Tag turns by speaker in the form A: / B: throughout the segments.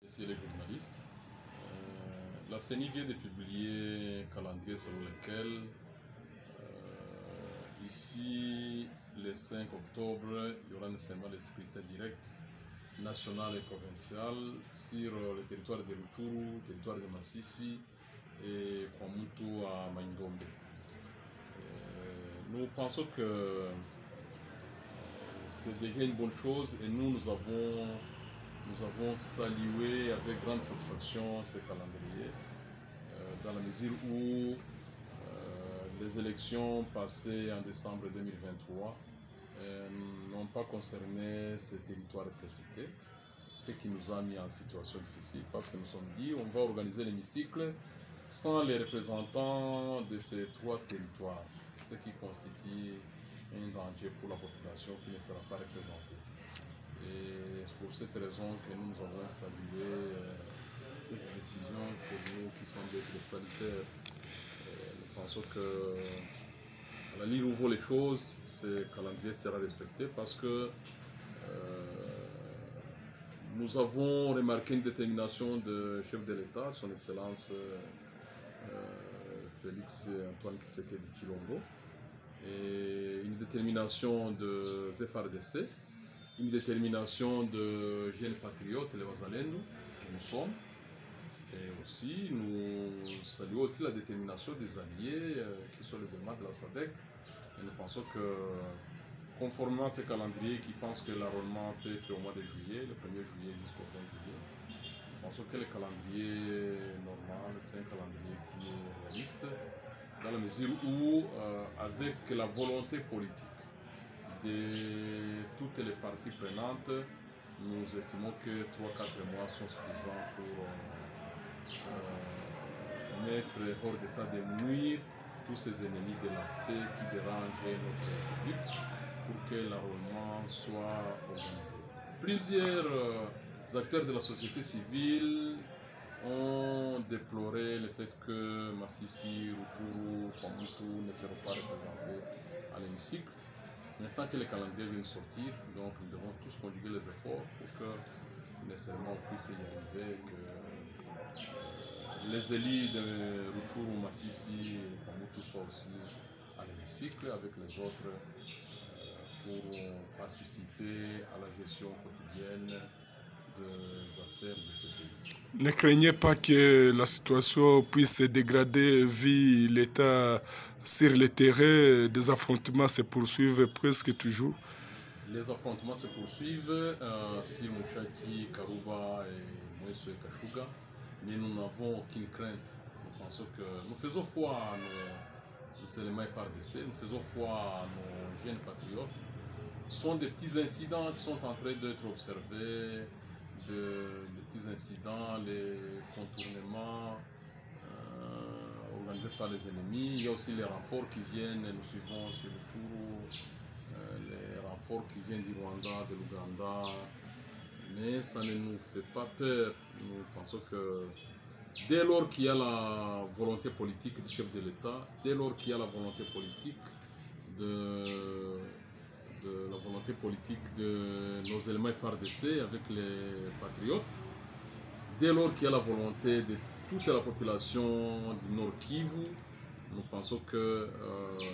A: Messieurs les journalistes, la CENI vient de publier un calendrier selon lequel, ici, le 5 octobre, il y aura nécessairement des scrutins directs, national et provincial, sur le territoire de Rutshuru, le territoire de Masisi et Kwamutu à Maindombe. Nous pensons que c'est déjà une bonne chose et nous avons salué avec grande satisfaction ce calendrier, dans la mesure où les élections passées en décembre 2023 n'ont pas concerné ces territoires précités, ce qui nous a mis en situation difficile parce que nous sommes dit on va organiser l'hémicycle sans les représentants de ces trois territoires, ce qui constitue un danger pour la population qui ne sera pas représentée. Et c'est pour cette raison que nous avons salué cette décision pour nous qui semble être salutaire. Nous pensons que, à la ligne où vont les choses, ce calendrier sera respecté parce que nous avons remarqué une détermination du chef de l'État, son Excellence Félix Antoine Tshisekedi Tshilombo, et une détermination de FARDC, une détermination de jeunes patriotes, les Wazalendo, que nous sommes. Et aussi, nous saluons aussi la détermination des alliés qui sont les éléments de la SADC. Et nous pensons que, conformément à ce calendrier qui pense que l'enrôlement peut être au mois de juillet, le 1er juillet jusqu'au 20 juillet, nous pensons que le calendrier normal, c'est un calendrier qui est réaliste, dans la mesure où, avec la volonté politique de toutes les parties prenantes, nous estimons que 3-4 mois sont suffisants pour mettre hors d'état de nuire tous ces ennemis de la paix qui dérangent notre République pour que l'enrôlement soit organisé. Plusieurs acteurs de la société civile ont déploré le fait que Masisi, Rutshuru, Kwamutu ne seront pas représentés à l'hémicycle. Maintenant que le calendrier vient de sortir, donc nous devons tous conjuguer les efforts pour que nécessairement on puisse y arriver, que les élus de Rutshuru, Masisi et Kwamutu soient aussi à l'hémicycle avec les autres pour participer à la gestion quotidienne des affaires de ce pays.
B: Ne craignez pas que la situation puisse se dégrader vu l'état sur le terrain, des affrontements se poursuivent presque toujours.
A: Les affrontements se poursuivent sur Mushaki, Karuba et Mweso et Kashuga, mais nous n'avons aucune crainte. Nous pensons que nous faisons foi à nos éléments FARDC, nous faisons foi à nos jeunes patriotes. Ce sont des petits incidents qui sont en train d'être observés, des petits incidents, les contournements organisés par les ennemis. Il y a aussi les renforts qui viennent, nous suivons c'est le tour, les renforts qui viennent du Rwanda, de l'Ouganda, mais ça ne nous fait pas peur. Nous pensons que dès lors qu'il y a la volonté politique du chef de l'État, dès lors qu'il y a la volonté politique de nos éléments FARDC avec les patriotes, dès lors qu'il y a la volonté de toute la population du Nord Kivu, nous pensons que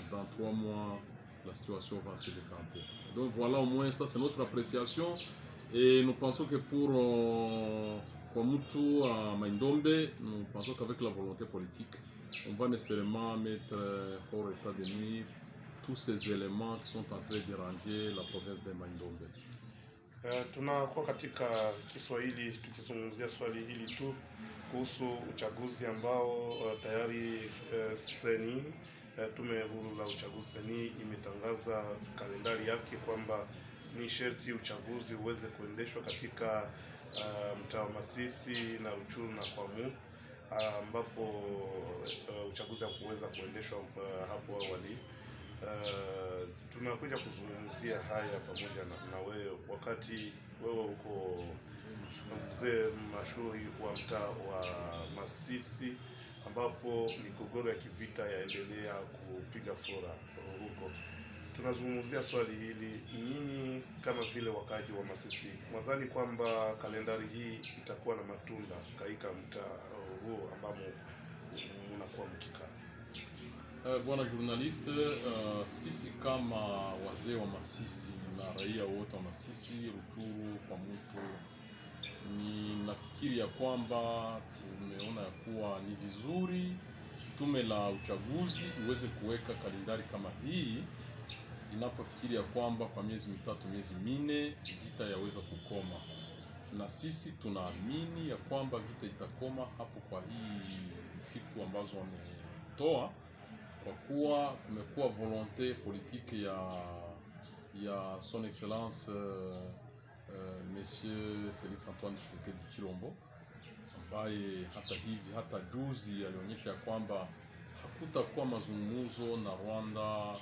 A: dans 3 mois, la situation va se décanter. Donc voilà, au moins ça c'est notre appréciation, et nous pensons que pour Kwamutu à Maindombe, nous pensons qu'avec la volonté politique, on va nécessairement mettre hors état de nuire tous ces éléments qui sont en train de déranger la province de Maindombe.
C: Tunakuwa katika Kiswahili tukizungumzia swali hili tu kuhusu uchaguzi ambao tayari seni tume huru la uchaguzi seni imetangaza kalendari yake kwamba ni sherti uchaguzi uweze kuendeshwa katika mtaa wa Masisi na Rutshuru na Kwamu, ambapo uchaguzi hakuweza kuendeshwa hapo awali. Tunakuja kuzungumzia haya pamoja na wewe, wakati wewe uko mzee mashuhuri wa mtaa wa Masisi ambapo migogoro ya kivita yaendelea kupiga fora huko. tunazungumzia swali hili, nyinyi kama vile wakaji wa Masisi, mwadhani kwamba kalendari hii itakuwa na matunda katika mtaa huo ambamo mnakuwa mkikaa?
A: Bwana journaliste, sisi kama wazee wa Masisi na raia wote wa Masisi, Ruchuru kwa mtu, nafikiri ya kwamba tumeona ya kuwa ni vizuri tume la uchaguzi iweze kuweka kalendari kama hii, inapofikiri ya kwamba kwa miezi mitatu, miezi mine vita yaweza kukoma, na sisi tunaamini ya kwamba vita itakoma hapo kwa hii siku ambazo wametoa, kwa kuwa kumekuwa volonté politique ya son excellence Monsieur Félix Antoine Tshisekedi Tshilombo, ambaye hata juzi alionyesha ya kwamba hakutakuwa mazungumzo na Rwanda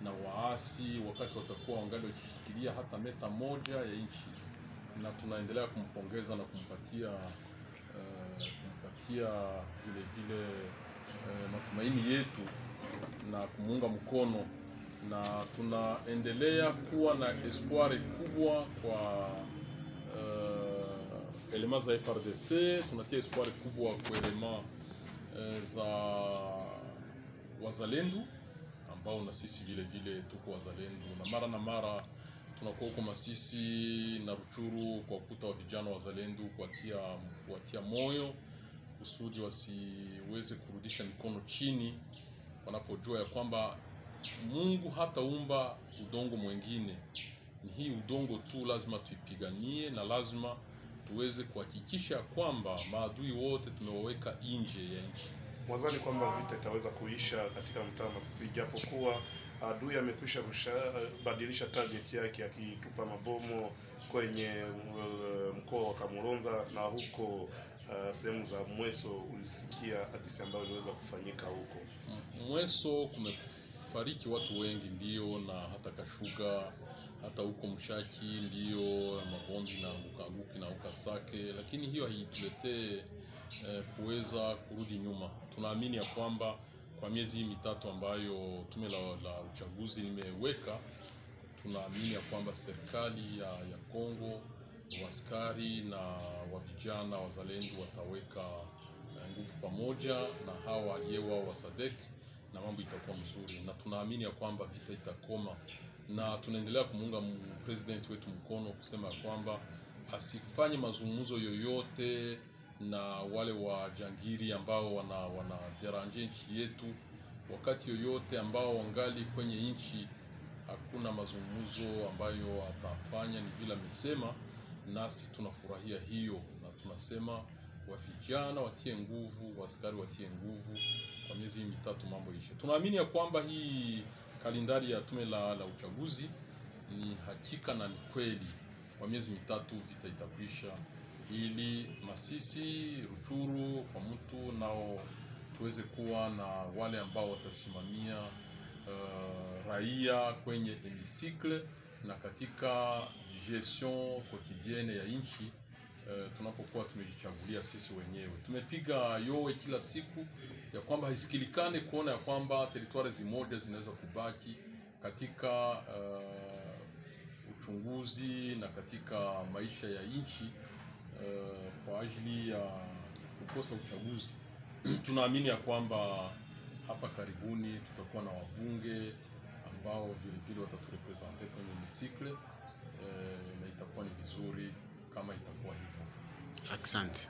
A: na waasi wakati watakuwa wangali wakishikilia hata meta moja ya nchi, na tunaendelea kumpongeza na kumpatia vile vile matumaini yetu na kumuunga mkono, na tunaendelea kuwa na espoir kubwa kwa elema za FRDC. Tunatia espoir kubwa kwa elema za wazalendo ambao na sisi vile vile tuko wazalendo, na mara tunakuwa huko Masisi na Ruchuru kwa kuta wa vijana wazalendo, kuwatia moyo kusudi wasiweze kurudisha mikono chini wanapojua ya kwamba Mungu hataumba udongo mwingine. Ni hii udongo tu lazima tuipiganie, na lazima tuweze kuhakikisha kwamba maadui wote tumewaweka nje ya nchi.
C: Mwadhani kwamba vita itaweza kuisha katika mtaa Masisi, ijapokuwa adui amekwisha badilisha target yake akitupa mabomu kwenye mkoa wa Kamuronza na huko sehemu za Mweso? Ulisikia hadisi ambayo iliweza kufanyika huko
A: Mweso, kumekufariki watu wengi ndio, na hata Kashuga, hata huko Mshaki ndio mabombi na Bukabuki na Ukasake, lakini hiyo haituletee kuweza kurudi nyuma. Tunaamini ya kwamba kwa miezi mitatu ambayo tume la uchaguzi limeweka, tunaamini ya kwamba serikali ya Kongo, waskari na wa vijana wazalendo wataweka nguvu pamoja na hawa waliewa wa SADC, na mambo itakuwa mzuri, na tunaamini ya kwamba vita itakoma, na tunaendelea kumuunga president wetu mkono kusema kwamba asifanye mazungumzo yoyote na wale wa jangiri ambao wana deranje nchi yetu. Wakati yoyote ambao wangali kwenye nchi, hakuna mazungumzo ambayo atafanya, ni vile amesema, nasi tunafurahia hiyo, na tunasema wa vijana watie nguvu, askari watie nguvu, kwa miezi mitatu mambo ishe. Tunaamini ya kwamba hii kalendari ya tume la uchaguzi ni hakika na ni kweli, kwa miezi mitatu vita itakwisha, ili Masisi, Ruchuru kwa mtu nao tuweze kuwa na wale ambao watasimamia raia kwenye hemicycle na katika gestion quotidienne ya nchi. Tunapokuwa tumejichagulia sisi wenyewe, tumepiga yowe kila siku ya kwamba haisikilikane kuona ya kwamba teritwari zimoja zinaweza kubaki katika uchunguzi na katika maisha ya nchi kwa ajili ya kukosa uchaguzi. Tunaamini ya kwamba hapa karibuni tutakuwa na wabunge ambao vile vile wataturepresente kwenye hemicycle, na itakuwa ni vizuri kama itakuwa hivyo.
D: Asante.